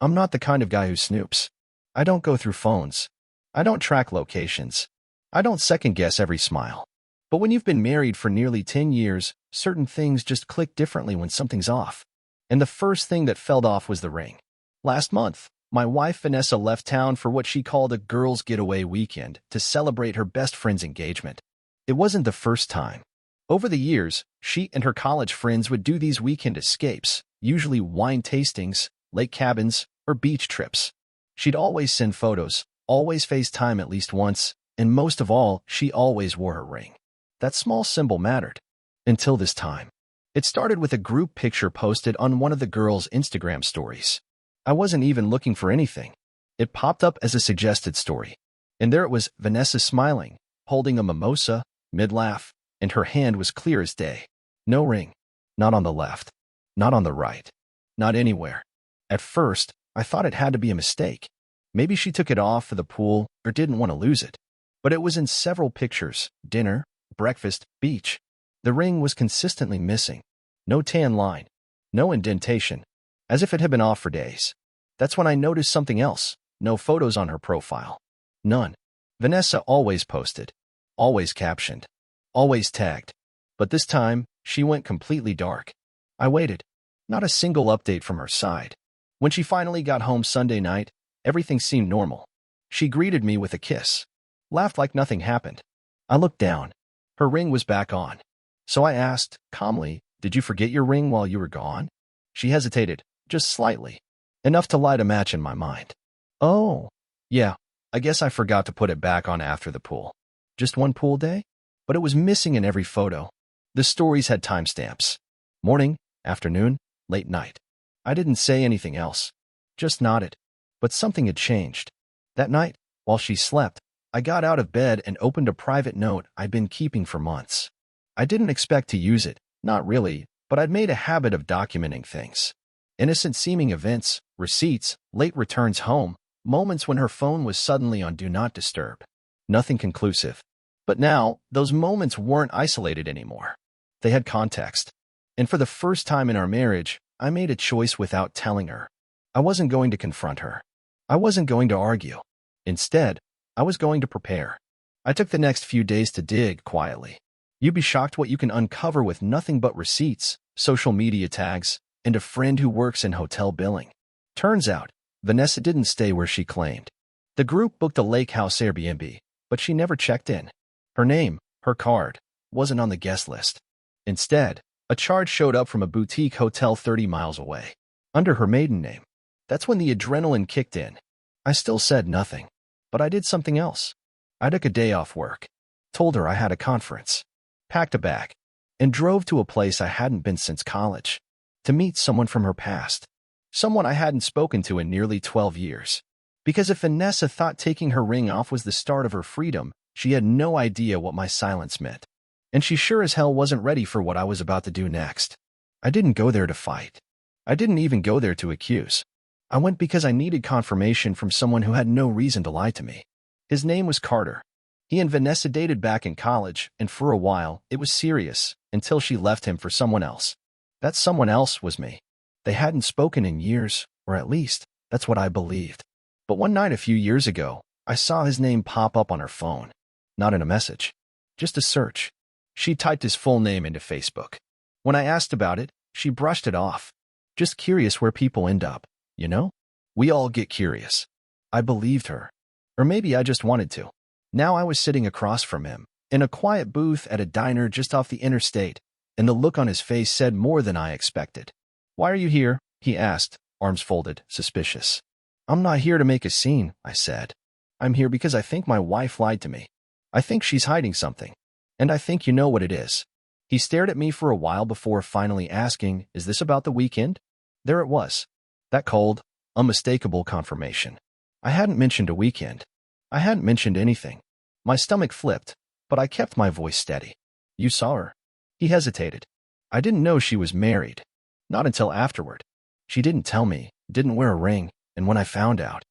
I'm not the kind of guy who snoops. I don't go through phones. I don't track locations. I don't second-guess every smile. But when you've been married for nearly 10 years, certain things just click differently when something's off. And the first thing that fell off was the ring. Last month, my wife Vanessa left town for what she called a girls' getaway weekend to celebrate her best friend's engagement. It wasn't the first time. Over the years, she and her college friends would do these weekend escapes, usually wine tastings, lake cabins, or beach trips. She'd always send photos, always FaceTime at least once, and most of all, she always wore her ring. That small symbol mattered. Until this time. It started with a group picture posted on one of the girls' Instagram stories. I wasn't even looking for anything. It popped up as a suggested story. And there it was, Vanessa smiling, holding a mimosa, mid-laugh, and her hand was clear as day. No ring. Not on the left. Not on the right. Not anywhere. At first, I thought it had to be a mistake. Maybe she took it off for the pool or didn't want to lose it. But it was in several pictures: dinner, breakfast, beach. The ring was consistently missing. No tan line. No indentation. As if it had been off for days. That's when I noticed something else. No photos on her profile. None. Vanessa always posted. Always captioned. Always tagged. But this time, she went completely dark. I waited. Not a single update from her side. When she finally got home Sunday night, everything seemed normal. She greeted me with a kiss. Laughed like nothing happened. I looked down. Her ring was back on. So I asked, calmly, "Did you forget your ring while you were gone?" She hesitated, just slightly. Enough to light a match in my mind. "Oh, yeah, I guess I forgot to put it back on after the pool." Just one pool day? But it was missing in every photo. The stories had timestamps. Morning, afternoon, late night. I didn't say anything else. Just nodded. But something had changed. That night, while she slept, I got out of bed and opened a private note I'd been keeping for months. I didn't expect to use it, not really, but I'd made a habit of documenting things. Innocent-seeming events, receipts, late returns home, moments when her phone was suddenly on Do Not Disturb. Nothing conclusive. But now, those moments weren't isolated anymore. They had context. And for the first time in our marriage, I made a choice without telling her. I wasn't going to confront her. I wasn't going to argue. Instead, I was going to prepare. I took the next few days to dig quietly. You'd be shocked what you can uncover with nothing but receipts, social media tags, and a friend who works in hotel billing. Turns out, Vanessa didn't stay where she claimed. The group booked a lake house Airbnb, but she never checked in. Her name, her card, wasn't on the guest list. Instead, a charge showed up from a boutique hotel 30 miles away, under her maiden name. That's when the adrenaline kicked in. I still said nothing, but I did something else. I took a day off work, told her I had a conference, packed a bag, and drove to a place I hadn't been since college, to meet someone from her past, someone I hadn't spoken to in nearly 12 years. Because if Vanessa thought taking her ring off was the start of her freedom, she had no idea what my silence meant. And she sure as hell wasn't ready for what I was about to do next. I didn't go there to fight. I didn't even go there to accuse. I went because I needed confirmation from someone who had no reason to lie to me. His name was Carter. He and Vanessa dated back in college, and for a while, it was serious, until she left him for someone else. That someone else was me. They hadn't spoken in years, or at least, that's what I believed. But one night a few years ago, I saw his name pop up on her phone. Not in a message. Just a search. She typed his full name into Facebook. When I asked about it, she brushed it off. Just curious where people end up, you know? We all get curious. I believed her. Or maybe I just wanted to. Now I was sitting across from him, in a quiet booth at a diner just off the interstate, and the look on his face said more than I expected. "Why are you here?" he asked, arms folded, suspicious. "I'm not here to make a scene," I said. "I'm here because I think my wife lied to me. I think she's hiding something. And I think you know what it is." He stared at me for a while before finally asking, "Is this about the weekend?" There it was. That cold, unmistakable confirmation. I hadn't mentioned a weekend. I hadn't mentioned anything. My stomach flipped, but I kept my voice steady. "You saw her." He hesitated. "I didn't know she was married. Not until afterward. She didn't tell me, didn't wear a ring, and when I found out,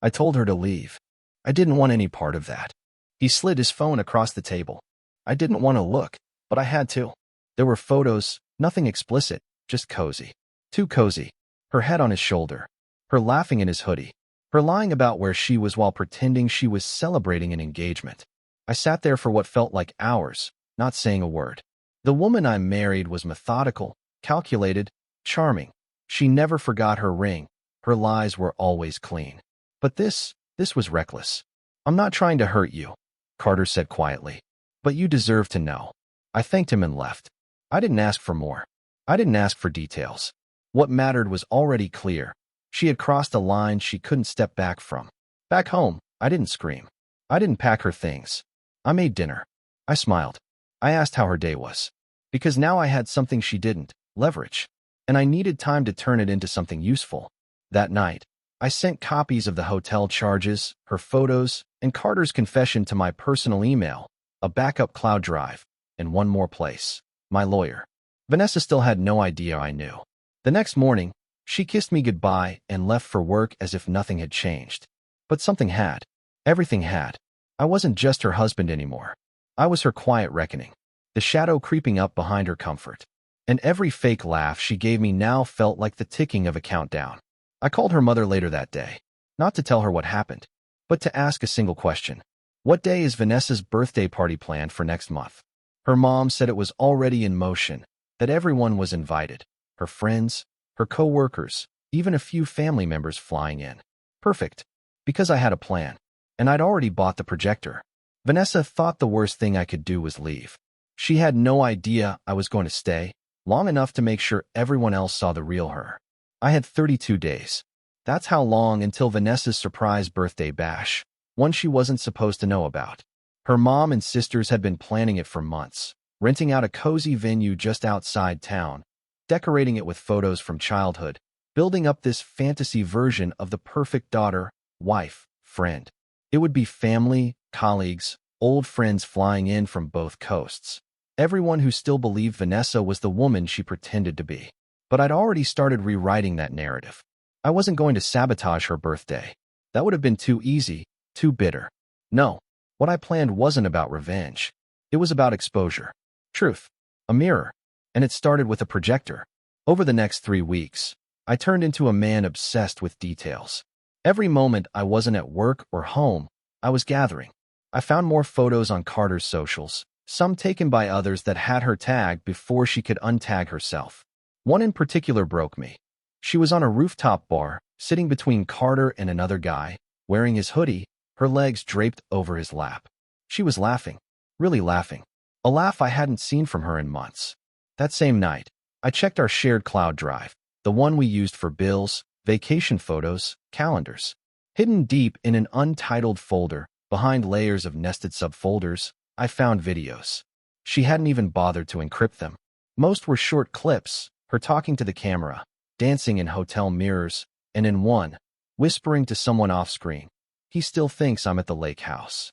I told her to leave. I didn't want any part of that." He slid his phone across the table. I didn't want to look, but I had to. There were photos, nothing explicit, just cozy. Too cozy. Her head on his shoulder. her laughing in his hoodie, her lying about where she was while pretending she was celebrating an engagement. I sat there for what felt like hours, not saying a word. The woman I married was methodical, calculated, charming. She never forgot her ring. Her lies were always clean. But this was reckless. "I'm not trying to hurt you," Carter said quietly. "But you deserve to know." I thanked him and left. I didn't ask for more. I didn't ask for details. What mattered was already clear. She had crossed a line she couldn't step back from. Back home, I didn't scream. I didn't pack her things. I made dinner. I smiled. I asked how her day was. Because now I had something she didn't, leverage. And I needed time to turn it into something useful. That night, I sent copies of the hotel charges, her photos, and Carter's confession to my personal email, a backup cloud drive, and one more place, my lawyer. Vanessa still had no idea I knew. The next morning, she kissed me goodbye and left for work as if nothing had changed. But something had. Everything had. I wasn't just her husband anymore. I was her quiet reckoning, the shadow creeping up behind her comfort. And every fake laugh she gave me now felt like the ticking of a countdown. I called her mother later that day, not to tell her what happened, but to ask a single question. What day is Vanessa's birthday party planned for next month? Her mom said it was already in motion, that everyone was invited, her friends, her co-workers, even a few family members flying in. Perfect, because I had a plan, and I'd already bought the projector. Vanessa thought the worst thing I could do was leave. She had no idea I was going to stay long enough to make sure everyone else saw the real her. I had 32 days. That's how long until Vanessa's surprise birthday bash, one she wasn't supposed to know about. Her mom and sisters had been planning it for months, renting out a cozy venue just outside town, decorating it with photos from childhood, building up this fantasy version of the perfect daughter, wife, friend. It would be family, colleagues, old friends flying in from both coasts. Everyone who still believed Vanessa was the woman she pretended to be. But I'd already started rewriting that narrative. I wasn't going to sabotage her birthday. That would have been too easy, too bitter. No, what I planned wasn't about revenge. It was about exposure, truth, a mirror, and it started with a projector. Over the next 3 weeks, I turned into a man obsessed with details. Every moment I wasn't at work or home, I was gathering. I found more photos on Carter's socials, some taken by others that had her tagged before she could untag herself. One in particular broke me. She was on a rooftop bar, sitting between Carter and another guy, wearing his hoodie, her legs draped over his lap. She was laughing, really laughing, a laugh I hadn't seen from her in months. That same night, I checked our shared cloud drive, the one we used for bills, vacation photos, calendars. Hidden deep in an untitled folder, behind layers of nested subfolders, I found videos. She hadn't even bothered to encrypt them. Most were short clips, her talking to the camera, dancing in hotel mirrors, and in one, whispering to someone off-screen. He still thinks I'm at the lake house.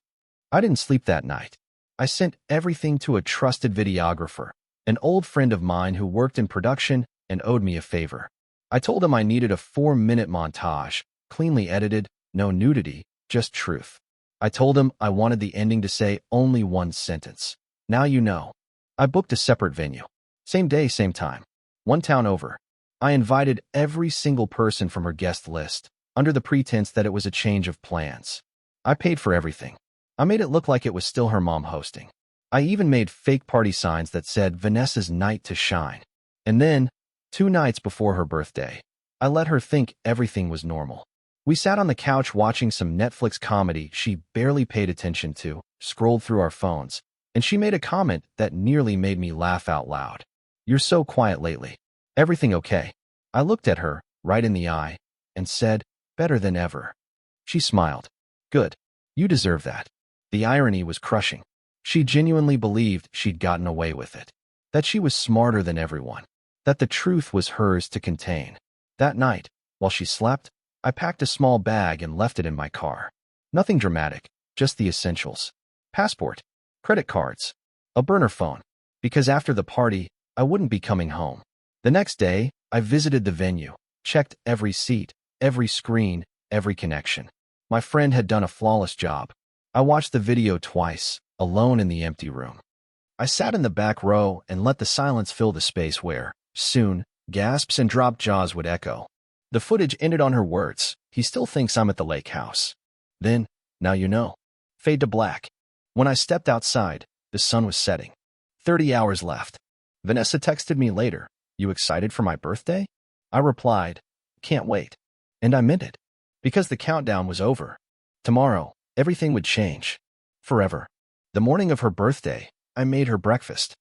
I didn't sleep that night. I sent everything to a trusted videographer, an old friend of mine who worked in production and owed me a favor. I told him I needed a 4-minute montage, cleanly edited, no nudity, just truth. I told him I wanted the ending to say only one sentence. Now you know. I booked a separate venue. Same day, same time. One town over. I invited every single person from her guest list, under the pretense that it was a change of plans. I paid for everything. I made it look like it was still her mom hosting. I even made fake party signs that said Vanessa's night to shine. And then, 2 nights before her birthday, I let her think everything was normal. We sat on the couch watching some Netflix comedy she barely paid attention to, scrolled through our phones, and she made a comment that nearly made me laugh out loud. "You're so quiet lately. Everything okay?" I looked at her, right in the eye, and said, "Better than ever." She smiled. "Good. You deserve that." The irony was crushing. She genuinely believed she'd gotten away with it, that she was smarter than everyone, that the truth was hers to contain. That night, while she slept, I packed a small bag and left it in my car. Nothing dramatic, just the essentials. Passport, credit cards, a burner phone, because after the party, I wouldn't be coming home. The next day, I visited the venue, checked every seat, every screen, every connection. My friend had done a flawless job. I watched the video twice, alone in the empty room. I sat in the back row and let the silence fill the space where, soon, gasps and dropped jaws would echo. The footage ended on her words, "He still thinks I'm at the lake house." Then, "Now you know." Fade to black. When I stepped outside, the sun was setting. 30 hours left. Vanessa texted me later, "You excited for my birthday?" I replied, "Can't wait." And I meant it. Because the countdown was over. Tomorrow, everything would change. Forever. The morning of her birthday, I made her breakfast.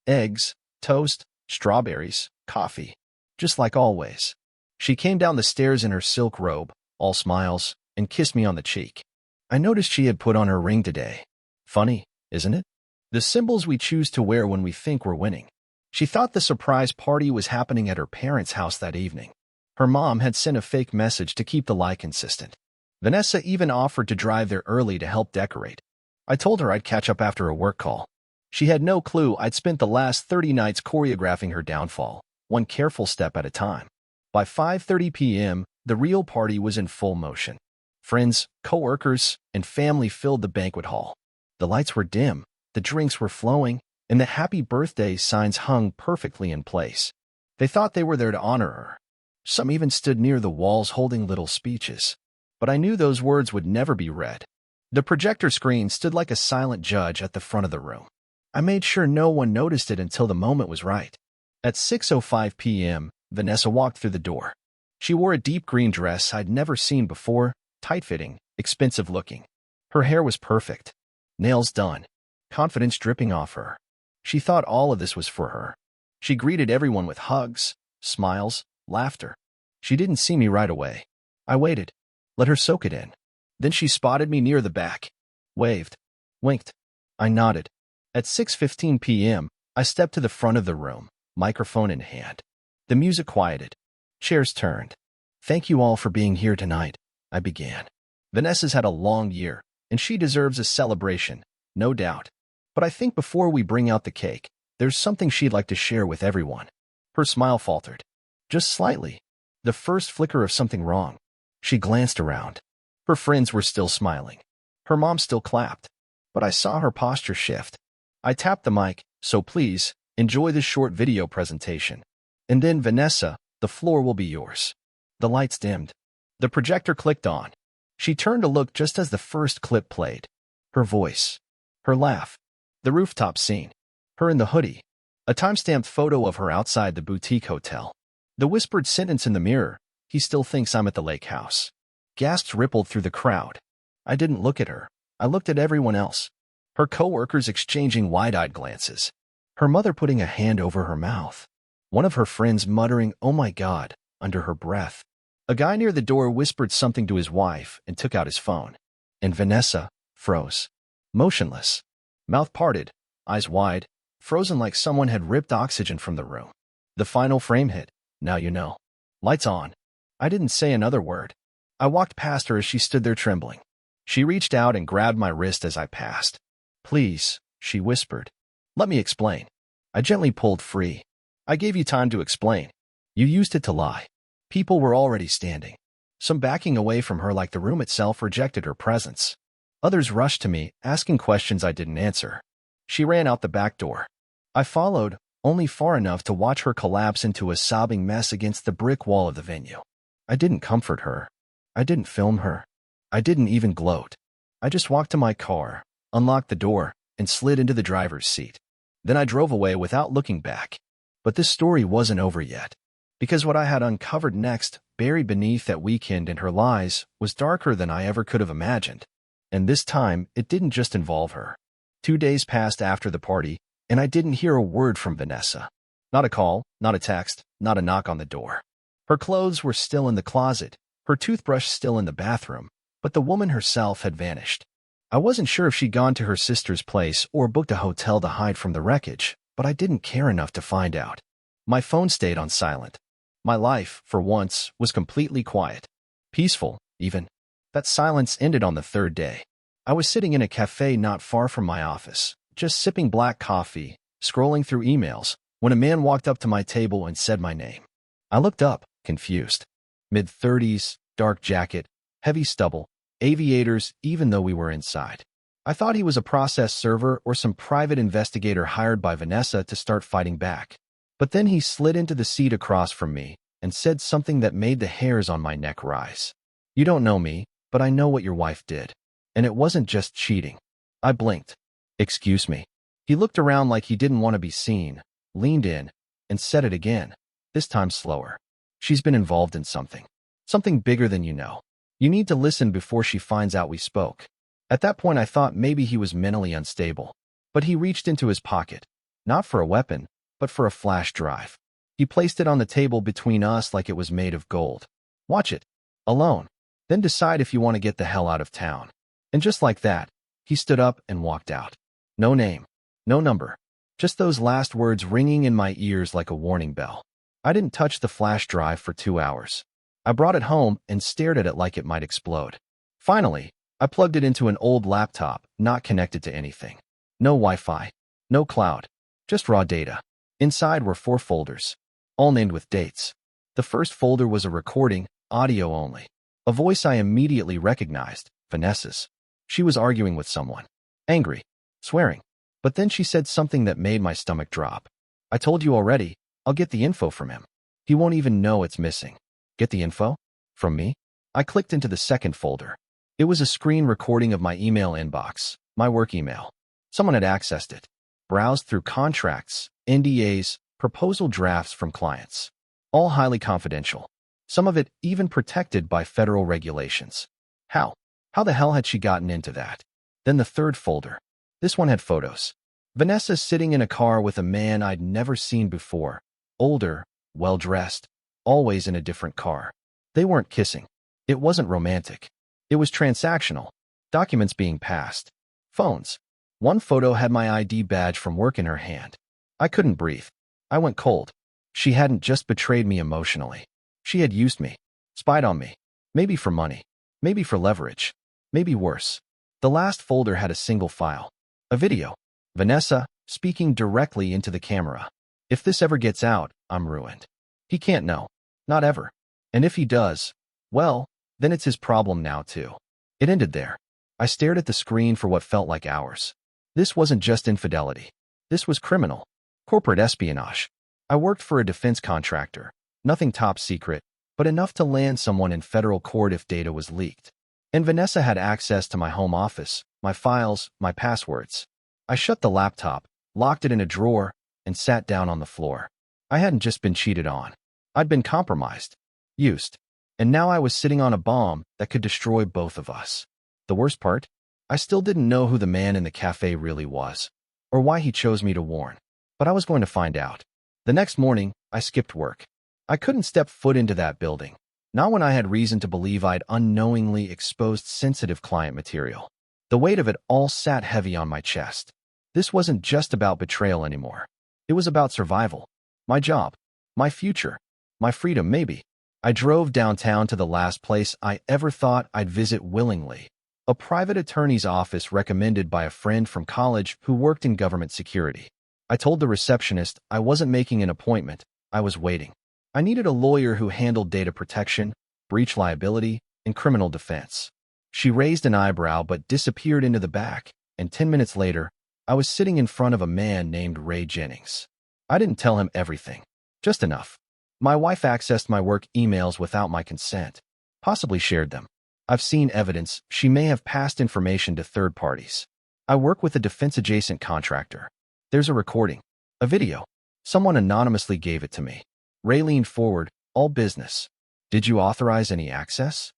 Eggs, toast, strawberries, coffee. Just like always. She came down the stairs in her silk robe, all smiles, and kissed me on the cheek. I noticed she had put on her ring today. Funny, isn't it? The symbols we choose to wear when we think we're winning. She thought the surprise party was happening at her parents' house that evening. Her mom had sent a fake message to keep the lie consistent. Vanessa even offered to drive there early to help decorate. I told her I'd catch up after a work call. She had no clue I'd spent the last 30 nights choreographing her downfall, one careful step at a time. By 5:30 p.m., the real party was in full motion. Friends, co-workers, and family filled the banquet hall. The lights were dim, the drinks were flowing, and the happy birthday signs hung perfectly in place. They thought they were there to honor her. Some even stood near the walls holding little speeches. But I knew those words would never be read. The projector screen stood like a silent judge at the front of the room. I made sure no one noticed it until the moment was right. At 6:05 p.m., Vanessa walked through the door. She wore a deep green dress I'd never seen before, tight-fitting, expensive-looking. Her hair was perfect. Nails done. Confidence dripping off her. She thought all of this was for her. She greeted everyone with hugs, smiles, laughter. She didn't see me right away. I waited. Let her soak it in. Then she spotted me near the back. Waved. Winked. I nodded. At 6:15 p.m., I stepped to the front of the room, microphone in hand. The music quieted. Chairs turned. "Thank you all for being here tonight," I began. Vanessa's had a long year, and she deserves a celebration, no doubt. But I think before we bring out the cake, there's something she'd like to share with everyone. Her smile faltered. Just slightly. The first flicker of something wrong. She glanced around. Her friends were still smiling. Her mom still clapped. But I saw her posture shift. I tapped the mic, "So please, enjoy this short video presentation. And then, Vanessa, the floor will be yours." The lights dimmed. The projector clicked on. She turned to look just as the first clip played. Her voice. Her laugh. The rooftop scene. Her in the hoodie. A time-stamped photo of her outside the boutique hotel. The whispered sentence in the mirror, "He still thinks I'm at the lake house." Gasps rippled through the crowd. I didn't look at her. I looked at everyone else. Her co-workers exchanging wide-eyed glances. Her mother putting a hand over her mouth. One of her friends muttering, "Oh my God," under her breath. A guy near the door whispered something to his wife and took out his phone. And Vanessa froze. Motionless. Mouth parted, eyes wide, frozen like someone had ripped oxygen from the room. The final frame hit. Now you know. Lights on. I didn't say another word. I walked past her as she stood there trembling. She reached out and grabbed my wrist as I passed. "Please," she whispered. "Let me explain." I gently pulled free. "I gave you time to explain. You used it to lie." People were already standing. Some backing away from her like the room itself rejected her presence. Others rushed to me, asking questions I didn't answer. She ran out the back door. I followed, only far enough to watch her collapse into a sobbing mess against the brick wall of the venue. I didn't comfort her. I didn't film her. I didn't even gloat. I just walked to my car, unlocked the door, and slid into the driver's seat. Then I drove away without looking back. But this story wasn't over yet. Because what I had uncovered next, buried beneath that weekend and her lies, was darker than I ever could have imagined. And this time, it didn't just involve her. 2 days passed after the party, and I didn't hear a word from Vanessa. Not a call, not a text, not a knock on the door. Her clothes were still in the closet, her toothbrush still in the bathroom, but the woman herself had vanished. I wasn't sure if she'd gone to her sister's place or booked a hotel to hide from the wreckage, but I didn't care enough to find out. My phone stayed on silent. My life, for once, was completely quiet. Peaceful, even. That silence ended on the third day. I was sitting in a cafe not far from my office, just sipping black coffee, scrolling through emails, when a man walked up to my table and said my name. I looked up, confused. Mid-30s, dark jacket, heavy stubble, aviators, even though we were inside. I thought he was a process server or some private investigator hired by Vanessa to start fighting back. But then he slid into the seat across from me, and said something that made the hairs on my neck rise. "You don't know me, but I know what your wife did. And it wasn't just cheating." I blinked. "Excuse me." He looked around like he didn't want to be seen, leaned in, and said it again, this time slower. "She's been involved in something. Something bigger than you know. You need to listen before she finds out we spoke." At that point I thought maybe he was mentally unstable. But he reached into his pocket, not for a weapon, but for a flash drive. He placed it on the table between us like it was made of gold. "Watch it. Alone. Then decide if you want to get the hell out of town." And just like that, he stood up and walked out. No name. No number. Just those last words ringing in my ears like a warning bell. I didn't touch the flash drive for 2 hours. I brought it home and stared at it like it might explode. Finally, I plugged it into an old laptop, not connected to anything. No Wi-Fi. No cloud. Just raw data. Inside were 4 folders, all named with dates. The first folder was a recording, audio only. A voice I immediately recognized, Vanessa's. She was arguing with someone. Angry. Swearing. But then she said something that made my stomach drop. "I told you already, I'll get the info from him. He won't even know it's missing." Get the info? From me? I clicked into the second folder. It was a screen recording of my email inbox, my work email. Someone had accessed it. Browsed through contracts, NDAs, proposal drafts from clients. All highly confidential. Some of it even protected by federal regulations. How? How the hell had she gotten into that? Then the third folder. This one had photos. Vanessa sitting in a car with a man I'd never seen before. Older, well-dressed, always in a different car. They weren't kissing. It wasn't romantic. It was transactional. Documents being passed. Phones. One photo had my ID badge from work in her hand. I couldn't breathe. I went cold. She hadn't just betrayed me emotionally. She had used me. Spied on me. Maybe for money. Maybe for leverage. Maybe worse. The last folder had a single file. A video. Vanessa, speaking directly into the camera. "If this ever gets out, I'm ruined. He can't know. Not ever. And if he does, well, then it's his problem now too." It ended there. I stared at the screen for what felt like hours. This wasn't just infidelity. This was criminal. Corporate espionage. I worked for a defense contractor. Nothing top secret, but enough to land someone in federal court if data was leaked. And Vanessa had access to my home office, my files, my passwords. I shut the laptop, locked it in a drawer, and sat down on the floor. I hadn't just been cheated on. I'd been compromised. Used. And now I was sitting on a bomb that could destroy both of us. The worst part? I still didn't know who the man in the cafe really was, or why he chose me to warn. But I was going to find out. The next morning, I skipped work. I couldn't step foot into that building. Not when I had reason to believe I'd unknowingly exposed sensitive client material. The weight of it all sat heavy on my chest. This wasn't just about betrayal anymore. It was about survival. My job. My future. My freedom, maybe. I drove downtown to the last place I ever thought I'd visit willingly. A private attorney's office recommended by a friend from college who worked in government security. I told the receptionist I wasn't making an appointment. I was waiting. I needed a lawyer who handled data protection, breach liability, and criminal defense. She raised an eyebrow but disappeared into the back, and 10 minutes later, I was sitting in front of a man named Ray Jennings. I didn't tell him everything. Just enough. My wife accessed my work emails without my consent. Possibly shared them. I've seen evidence she may have passed information to third parties. I work with a defense-adjacent contractor. There's a recording. A video. Someone anonymously gave it to me. Ray leaned forward, all business. "Did you authorize any access?"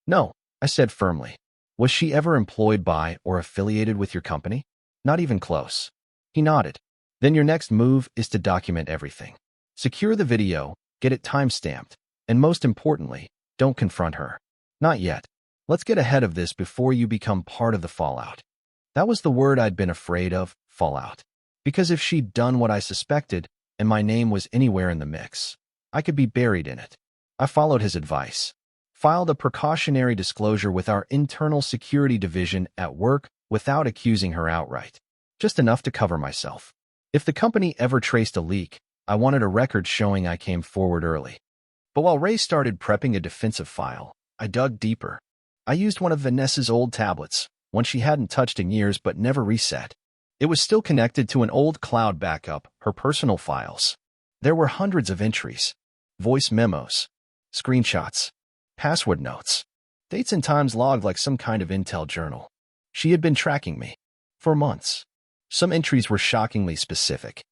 "No," I said firmly. "Was she ever employed by or affiliated with your company?" "Not even close." He nodded. "Then your next move is to document everything. Secure the video, get it time-stamped, and most importantly, don't confront her. Not yet. Let's get ahead of this before you become part of the fallout." That was the word I'd been afraid of, fallout. Because if she'd done what I suspected, and my name was anywhere in the mix, I could be buried in it. I followed his advice. Filed a precautionary disclosure with our internal security division at work without accusing her outright. Just enough to cover myself. If the company ever traced a leak, I wanted a record showing I came forward early. But while Ray started prepping a defensive file, I dug deeper. I used one of Vanessa's old tablets, one she hadn't touched in years but never reset. It was still connected to an old cloud backup, her personal files. There were hundreds of entries. voice memos, screenshots, password notes, dates and times logged like some kind of intel journal. She had been tracking me for months. Some entries were shockingly specific.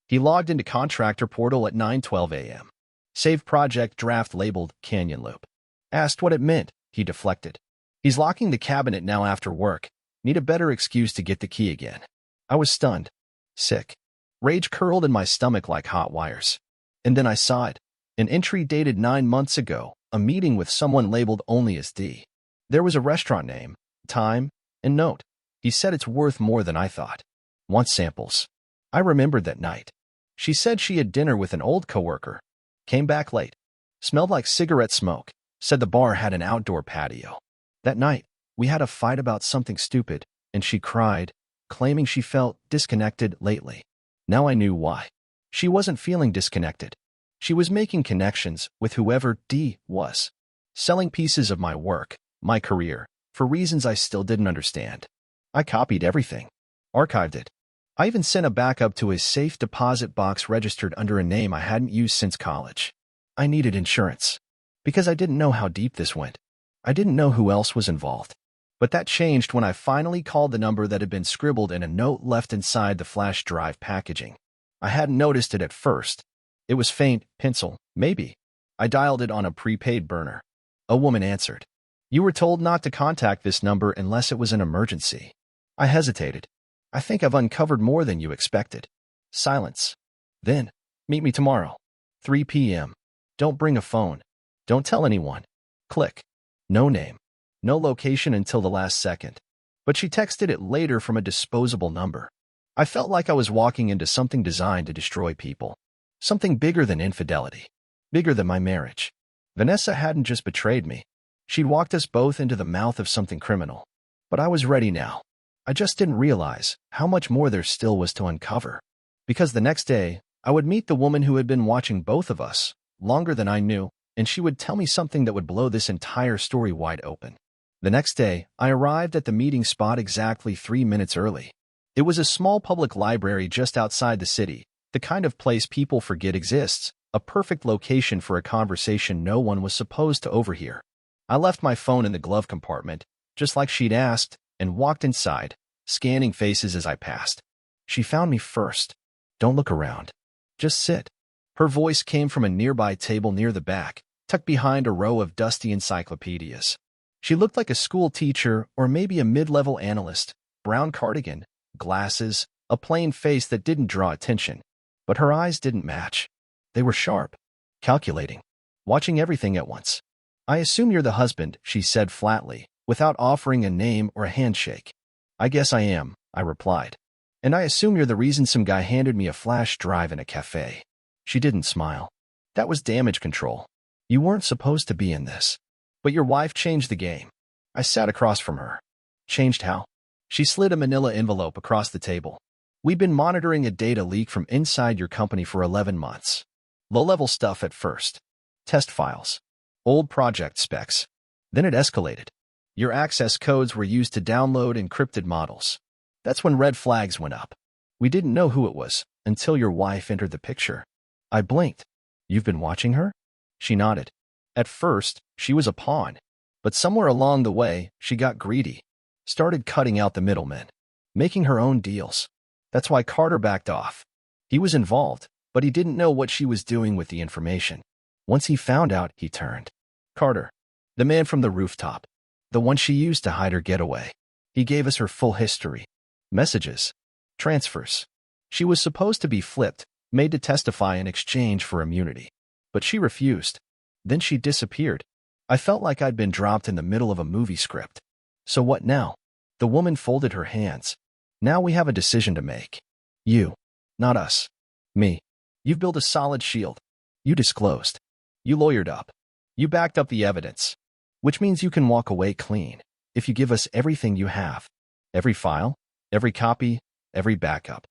He logged into contractor portal at 9:12 a.m. Save project draft labeled Canyon Loop. Asked what it meant. He deflected. He's locking the cabinet now after work. Need a better excuse to get the key again. I was stunned. Sick. Rage curled in my stomach like hot wires. And then I saw it. An entry dated 9 months ago. A meeting with someone labeled only as D. There was a restaurant name, time, and note. He said it's worth more than I thought. Want samples? I remembered that night. She said she had dinner with an old coworker. Came back late. Smelled like cigarette smoke. Said the bar had an outdoor patio. That night, we had a fight about something stupid, and she cried, claiming she felt disconnected lately. Now I knew why. She wasn't feeling disconnected. She was making connections with whoever D was. Selling pieces of my work, my career, for reasons I still didn't understand. I copied everything. Archived it. I even sent a backup to his safe deposit box registered under a name I hadn't used since college. I needed insurance. Because I didn't know how deep this went. I didn't know who else was involved. But that changed when I finally called the number that had been scribbled in a note left inside the flash drive packaging. I hadn't noticed it at first. It was faint, pencil, maybe. I dialed it on a prepaid burner. A woman answered. You were told not to contact this number unless it was an emergency. I hesitated. I think I've uncovered more than you expected. Silence. Then, meet me tomorrow. 3 p.m. Don't bring a phone. Don't tell anyone. Click. No name. No location until the last second. But she texted it later from a disposable number. I felt like I was walking into something designed to destroy people. Something bigger than infidelity. Bigger than my marriage. Vanessa hadn't just betrayed me. She'd walked us both into the mouth of something criminal. But I was ready now. I just didn't realize how much more there still was to uncover. Because the next day, I would meet the woman who had been watching both of us, longer than I knew, and she would tell me something that would blow this entire story wide open. The next day, I arrived at the meeting spot exactly 3 minutes early. It was a small public library just outside the city, the kind of place people forget exists, a perfect location for a conversation no one was supposed to overhear. I left my phone in the glove compartment, just like she'd asked, and walked inside, scanning faces as I passed. She found me first. Don't look around. Just sit. Her voice came from a nearby table near the back, tucked behind a row of dusty encyclopedias. She looked like a school teacher or maybe a mid-level analyst, brown cardigan, glasses, a plain face that didn't draw attention. But her eyes didn't match. They were sharp, calculating, watching everything at once. I assume you're the husband, she said flatly, without offering a name or a handshake. I guess I am, I replied. And I assume you're the reason some guy handed me a flash drive in a cafe. She didn't smile. That was damage control. You weren't supposed to be in this. But your wife changed the game. I sat across from her. Changed how? She slid a manila envelope across the table. We've been monitoring a data leak from inside your company for 11 months. Low-level stuff at first. Test files. Old project specs. Then it escalated. Your access codes were used to download encrypted models. That's when red flags went up. We didn't know who it was until your wife entered the picture. I blinked. You've been watching her? She nodded. At first, she was a pawn. But somewhere along the way, she got greedy. Started cutting out the middlemen. Making her own deals. That's why Carter backed off. He was involved, but he didn't know what she was doing with the information. Once he found out, he turned. Carter. The man from the rooftop. The one she used to hide her getaway. He gave us her full history. Messages. Transfers. She was supposed to be flipped, made to testify in exchange for immunity. But she refused. Then she disappeared. I felt like I'd been dropped in the middle of a movie script. So what now? The woman folded her hands. Now we have a decision to make. You. Not us. Me. You've built a solid shield. You disclosed. You lawyered up. You backed up the evidence. Which means you can walk away clean if you give us everything you have. Every file, every copy, every backup.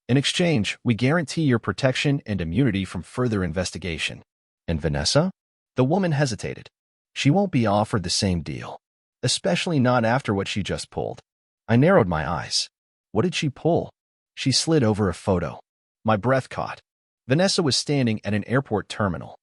In exchange, we guarantee your protection and immunity from further investigation. And Vanessa? The woman hesitated. She won't be offered the same deal. Especially not after what she just pulled. I narrowed my eyes. What did she pull? She slid over a photo. My breath caught. Vanessa was standing at an airport terminal.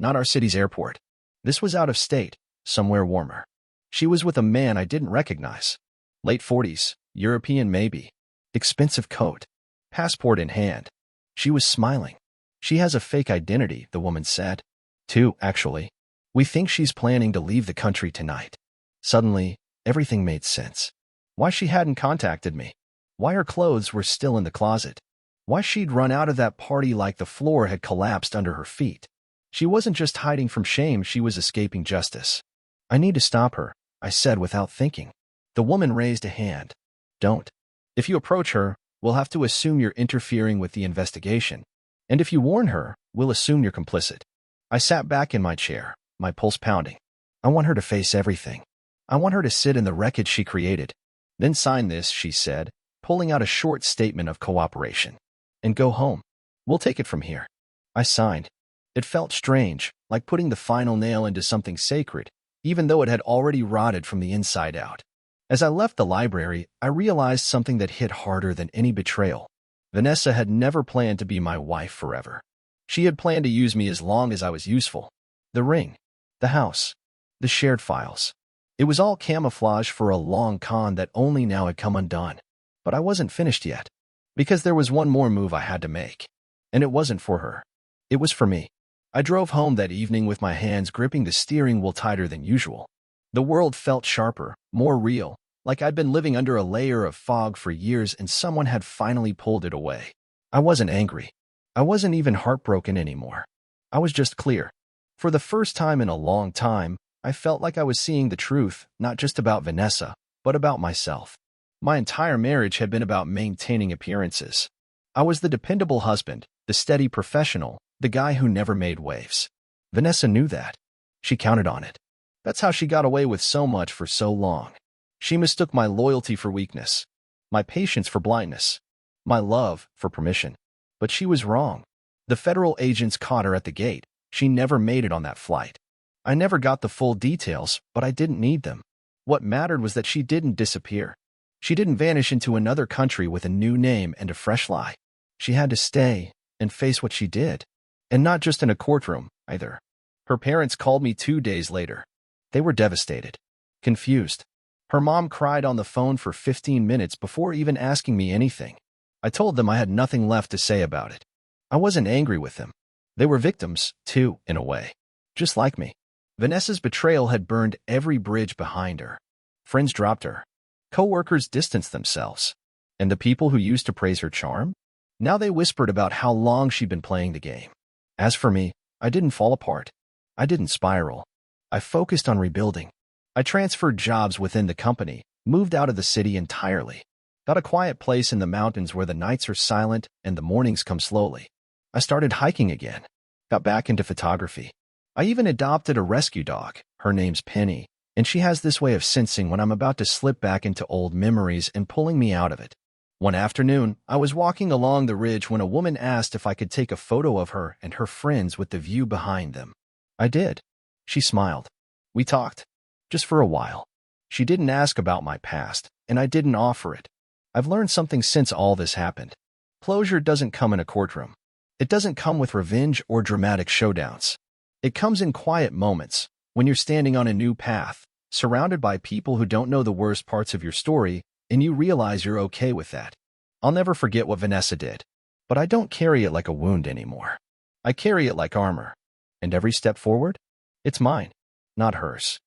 not our city's airport. This was out of state, somewhere warmer. She was with a man I didn't recognize. Late 40s, European maybe. Expensive coat. Passport in hand. She was smiling. She has a fake identity, the woman said. Two, actually. We think she's planning to leave the country tonight. Suddenly, everything made sense. Why she hadn't contacted me. Why her clothes were still in the closet. Why she'd run out of that party like the floor had collapsed under her feet. She wasn't just hiding from shame, she was escaping justice. I need to stop her, I said without thinking. The woman raised a hand. Don't. If you approach her, we'll have to assume you're interfering with the investigation. And if you warn her, we'll assume you're complicit. I sat back in my chair, my pulse pounding. I want her to face everything. I want her to sit in the wreckage she created. Then sign this, she said, pulling out a short statement of cooperation. And go home. We'll take it from here. I signed. It felt strange, like putting the final nail into something sacred, even though it had already rotted from the inside out. As I left the library, I realized something that hit harder than any betrayal. Vanessa had never planned to be my wife forever. She had planned to use me as long as I was useful. The ring, the house, the shared files. It was all camouflage for a long con that only now had come undone. But I wasn't finished yet, because there was one more move I had to make. And it wasn't for her. It was for me. I drove home that evening with my hands gripping the steering wheel tighter than usual. The world felt sharper, more real, like I'd been living under a layer of fog for years and someone had finally pulled it away. I wasn't angry. I wasn't even heartbroken anymore. I was just clear. For the first time in a long time, I felt like I was seeing the truth, not just about Vanessa, but about myself. My entire marriage had been about maintaining appearances. I was the dependable husband, the steady professional, the guy who never made waves. Vanessa knew that. She counted on it. That's how she got away with so much for so long. She mistook my loyalty for weakness, my patience for blindness, my love for permission. But she was wrong. The federal agents caught her at the gate. She never made it on that flight. I never got the full details, but I didn't need them. What mattered was that she didn't disappear. She didn't vanish into another country with a new name and a fresh lie. She had to stay and face what she did. And not just in a courtroom, either. Her parents called me 2 days later. They were devastated, confused. Her mom cried on the phone for 15 minutes before even asking me anything. I told them I had nothing left to say about it. I wasn't angry with them. They were victims, too, in a way. Just like me. Vanessa's betrayal had burned every bridge behind her. Friends dropped her. Co-workers distanced themselves. And the people who used to praise her charm? Now they whispered about how long she'd been playing the game. As for me, I didn't fall apart. I didn't spiral. I focused on rebuilding. I transferred jobs within the company, moved out of the city entirely. Got a quiet place in the mountains where the nights are silent and the mornings come slowly. I started hiking again. Got back into photography. I even adopted a rescue dog. Her name's Penny, and she has this way of sensing when I'm about to slip back into old memories and pulling me out of it. One afternoon, I was walking along the ridge when a woman asked if I could take a photo of her and her friends with the view behind them. I did. She smiled. We talked. Just for a while. She didn't ask about my past, and I didn't offer it. I've learned something since all this happened. Closure doesn't come in a courtroom. It doesn't come with revenge or dramatic showdowns. It comes in quiet moments, when you're standing on a new path, surrounded by people who don't know the worst parts of your story, and you realize you're okay with that. I'll never forget what Vanessa did. But I don't carry it like a wound anymore. I carry it like armor. And every step forward? It's mine, not hers.